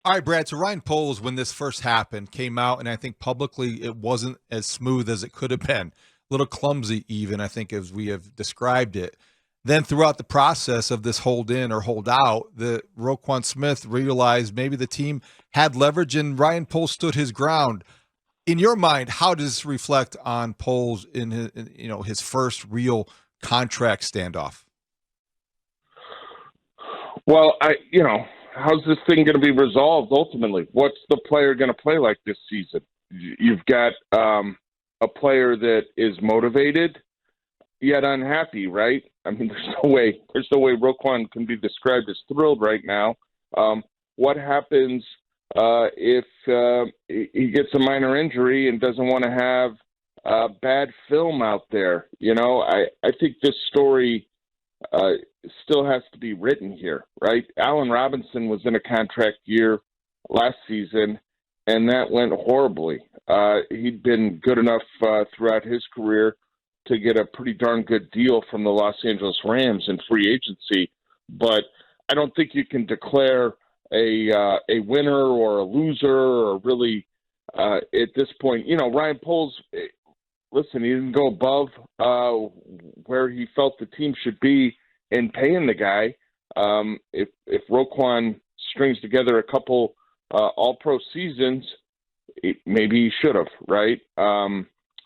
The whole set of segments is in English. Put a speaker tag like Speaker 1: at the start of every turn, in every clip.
Speaker 1: All right, Brad. So Ryan Poles, when this first happened, came out, and I think publicly it wasn't as smooth as it could have been. A little clumsy, even, I think, as we have described it. Then throughout the process of this hold in or hold out, the Roquan Smith realized maybe the team had leverage, and Ryan Poles stood his ground. In your mind, how does this reflect on Poles in his first real contract standoff?
Speaker 2: Well, how's this thing going to be resolved ultimately? What's the player going to play like this season? You've got a player that is motivated yet unhappy, right? I mean, there's no way Roquan can be described as thrilled right now. What happens if he gets a minor injury and doesn't want to have bad film out there? I think this story still has to be written here, right? Allen Robinson was in a contract year last season, and that went horribly. He'd been good enough throughout his career to get a pretty darn good deal from the Los Angeles Rams in free agency, but I don't think you can declare a winner or a loser or really at this point. Ryan Poles, listen, he didn't go above where he felt the team should be in paying the guy. If Roquan strings together a couple all-pro seasons, maybe he should have, right?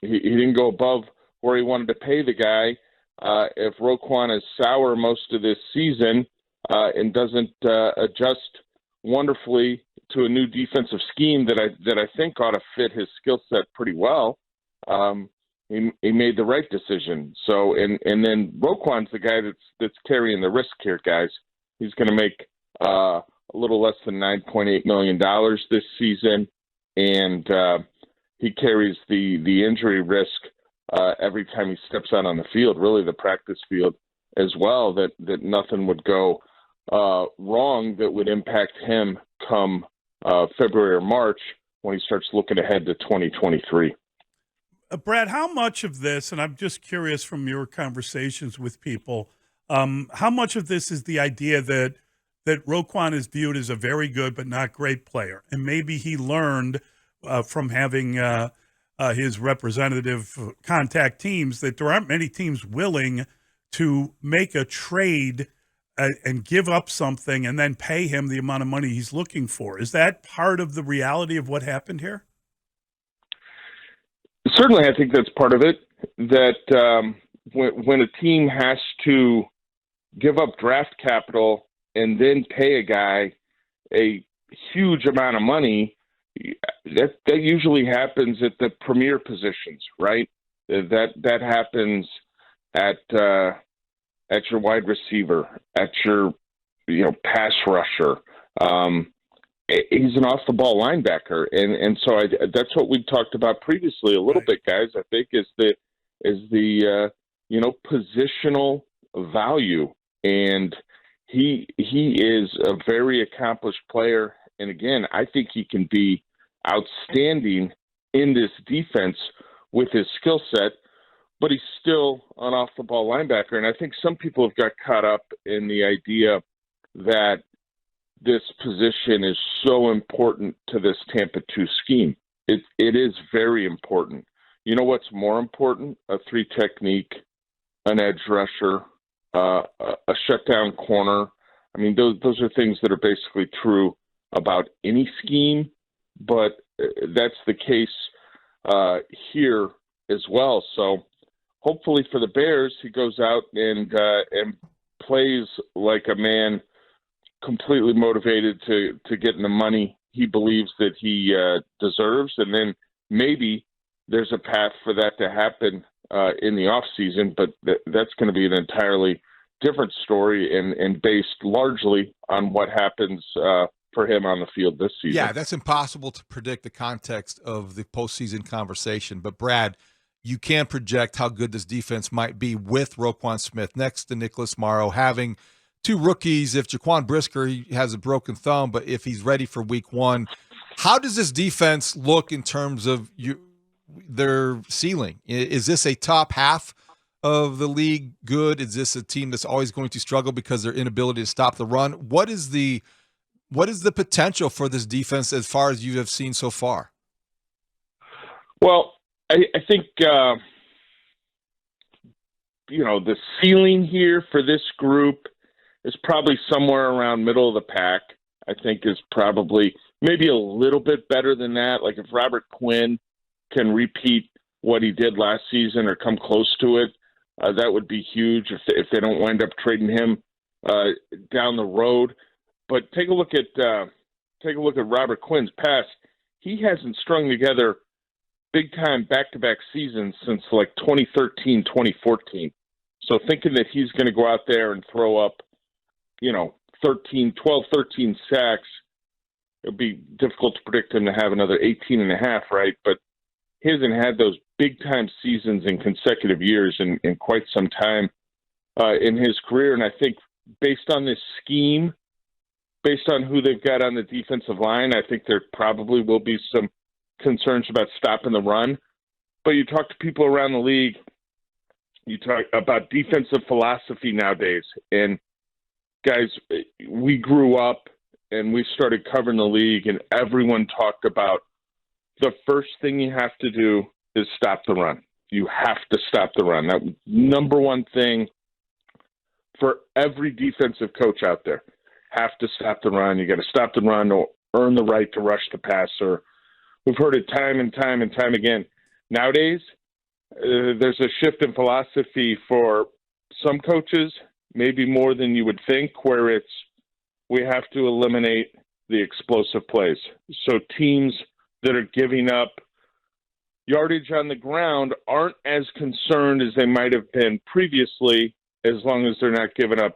Speaker 2: He didn't go above where he wanted to pay the guy. If Roquan is sour most of this season and doesn't adjust wonderfully to a new defensive scheme that I think ought to fit his skill set pretty well, he made the right decision. So and then Roquan's the guy that's carrying the risk here, guys. He's going to make a little less than $9.8 million this season, and he carries the injury risk every time he steps out on the field, really the practice field as well, that nothing would go wrong that would impact him come February or March when he starts looking ahead to 2023.
Speaker 3: Brad, how much of this, and I'm just curious from your conversations with people, how much of this is the idea that Roquan is viewed as a very good but not great player, and maybe he learned from having his representative contact teams that there aren't many teams willing to make a trade and give up something and then pay him the amount of money he's looking for. Is that part of the reality of what happened here?
Speaker 2: Certainly, I think that's part of it, that when a team has to give up draft capital and then pay a guy a huge amount of money, that usually happens at the premier positions, right? That happens at your wide receiver, at your pass rusher. He's an off-the-ball linebacker, and so that's what we talked about previously a little bit, guys. I think is the positional value, and he is a very accomplished player. And again, I think he can be outstanding in this defense with his skill set, but he's still an off-the-ball linebacker. And I think some people have got caught up in the idea that this position is so important to this Tampa 2 scheme. It is very important. You know what's more important? A 3 technique, an edge rusher, a shutdown corner. I mean, those are things that are basically true about any scheme, but that's the case here as well. So hopefully for the Bears, he goes out and plays like a man completely motivated to get the money he believes that he deserves, and then maybe there's a path for that to happen in the off season, but that's going to be an entirely different story and based largely on what happens for him on the field this season.
Speaker 1: Yeah, that's impossible to predict the context of the postseason conversation, but Brad, you can project how good this defense might be with Roquan Smith next to Nicholas Morrow, having two rookies. If Jaquan Brisker, he has a broken thumb, but if he's ready for week 1, how does this defense look in terms of their ceiling? Is this a top half of the league good? Is this a team that's always going to struggle because their inability to stop the run? What is the What is the potential for this defense as far as you have seen so far?
Speaker 2: Well, I think, the ceiling here for this group is probably somewhere around middle of the pack. I think is probably maybe a little bit better than that. Like if Robert Quinn can repeat what he did last season or come close to it, that would be huge if they don't wind up trading him down the road. But take a look at Robert Quinn's past. He hasn't strung together big time back-to-back seasons since like 2013, 2014. So thinking that he's going to go out there and throw up, 12, 13 sacks, it would be difficult to predict him to have another 18 and a half, right? But he hasn't had those big-time seasons in consecutive years in quite some time in his career. And I think based on this scheme, based on who they've got on the defensive line, I think there probably will be some concerns about stopping the run. But you talk to people around the league, you talk about defensive philosophy nowadays. And guys, we grew up and we started covering the league, and everyone talked about the first thing you have to do is stop the run. You have to stop the run. That number one thing for every defensive coach out there. Have to stop the run. You got to stop the run or earn the right to rush the passer. We've heard it time and time and time again. Nowadays, there's a shift in philosophy for some coaches, maybe more than you would think, where it's we have to eliminate the explosive plays. So teams that are giving up yardage on the ground aren't as concerned as they might have been previously, as long as they're not giving up.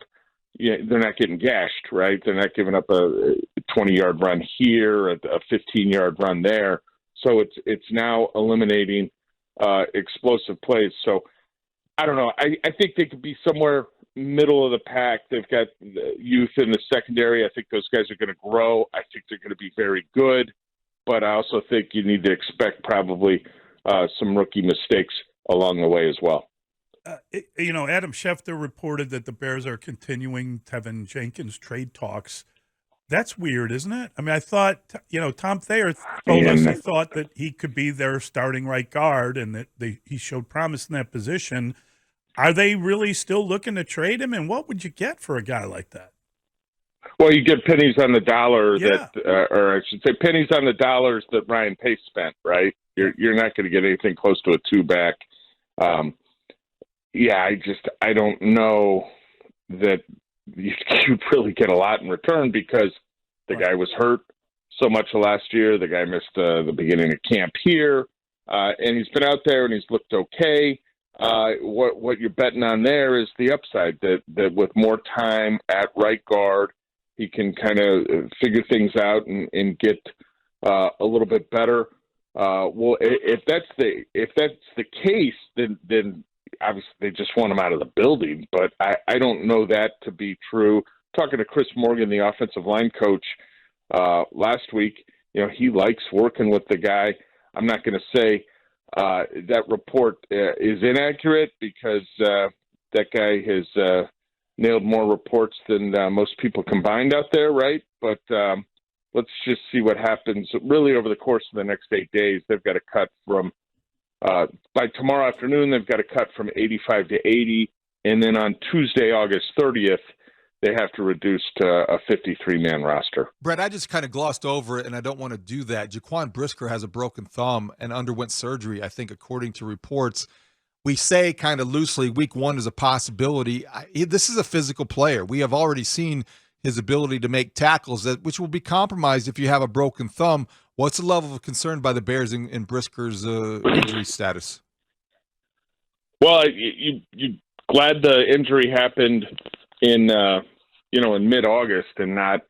Speaker 2: They're not getting gashed, right? They're not giving up a 20-yard run here, a 15-yard run there. So it's now eliminating explosive plays. So I don't know. I think they could be somewhere middle of the pack. They've got youth in the secondary. I think those guys are going to grow. I think they're going to be very good. But I also think you need to expect probably some rookie mistakes along the way as well.
Speaker 3: Adam Schefter reported that the Bears are continuing Tevin Jenkins trade talks. That's weird, isn't it? I mean, I thought, Tom Thayer told us he thought that he could be their starting right guard and that he showed promise in that position. Are they really still looking to trade him? And what would you get for a guy like that?
Speaker 2: Well, you get pennies on the dollar or I should say pennies on the dollars that Ryan Pace spent, right? You're not going to get anything close to a two-back. I don't know that you'd really get a lot in return because the guy was hurt so much last year. The guy missed the beginning of camp here, and he's been out there and he's looked okay. What you're betting on there is the upside that with more time at right guard, he can kind of figure things out and get a little bit better. Well, if that's the case, then obviously they just want him out of the building, but I don't know that to be true. Talking to Chris Morgan, the offensive line coach, last week, he likes working with the guy. I'm not going to say that report is inaccurate because that guy has nailed more reports than most people combined out there, right? But let's just see what happens. Really, over the course of the next 8 days, they've got to cut from by tomorrow afternoon, they've got to cut from 85 to 80. And then on Tuesday, August 30th, they have to reduce to a 53-man roster.
Speaker 1: Brett, I just kind of glossed over it, and I don't want to do that. Jaquan Brisker has a broken thumb and underwent surgery, I think, according to reports. We say kind of loosely week one is a possibility. This is a physical player. We have already seen his ability to make tackles, which will be compromised if you have a broken thumb. What's the level of concern by the Bears in Brisker's injury status?
Speaker 2: Well, you glad the injury happened in mid-August and not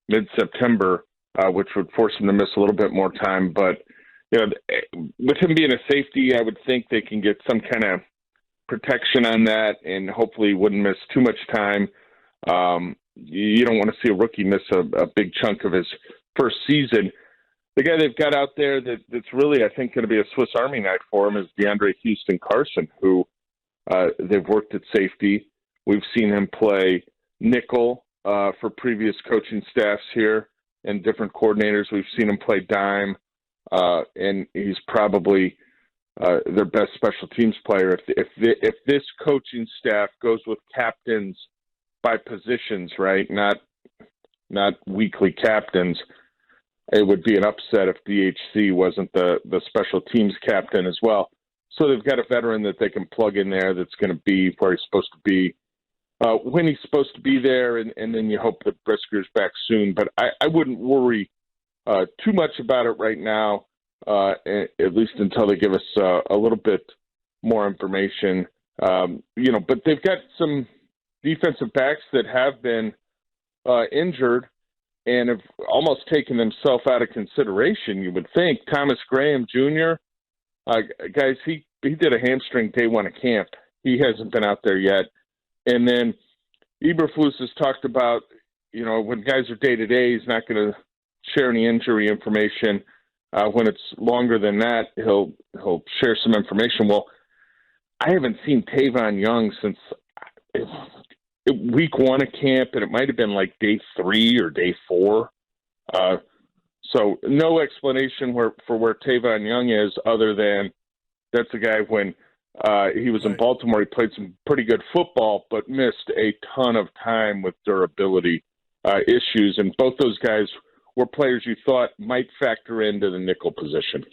Speaker 2: mid-September, which would force him to miss a little bit more time. But with him being a safety, I would think they can get some kind of protection on that, and hopefully wouldn't miss too much time. You don't want to see a rookie miss a big chunk of his first season. The guy they've got out there that's really, I think, going to be a Swiss Army knife for him is DeAndre Houston Carson, who they've worked at safety. We've seen him play nickel for previous coaching staffs here and different coordinators. We've seen him play dime, and he's probably their best special teams player. If this coaching staff goes with captains by positions, right, not weekly captains, it would be an upset if DHC wasn't the special teams captain as well. So they've got a veteran that they can plug in there that's going to be where he's supposed to be when he's supposed to be there, and then you hope that Brisker's back soon. But I wouldn't worry too much about it right now, at least until they give us a little bit more information. But they've got some defensive backs that have been injured and have almost taken themselves out of consideration, you would think. Thomas Graham Jr., guys, he did a hamstring day one of camp. He hasn't been out there yet. And then Eberflus has talked about, when guys are day-to-day, he's not going to share any injury information. When it's longer than that, he'll share some information. Well, I haven't seen Tavon Young since week one of camp, and it might have been like day 3 or day 4. So no explanation for where Tavon Young is, other than that's a guy when he was in Baltimore, he played some pretty good football, but missed a ton of time with durability issues. And both those guys were players you thought might factor into the nickel position.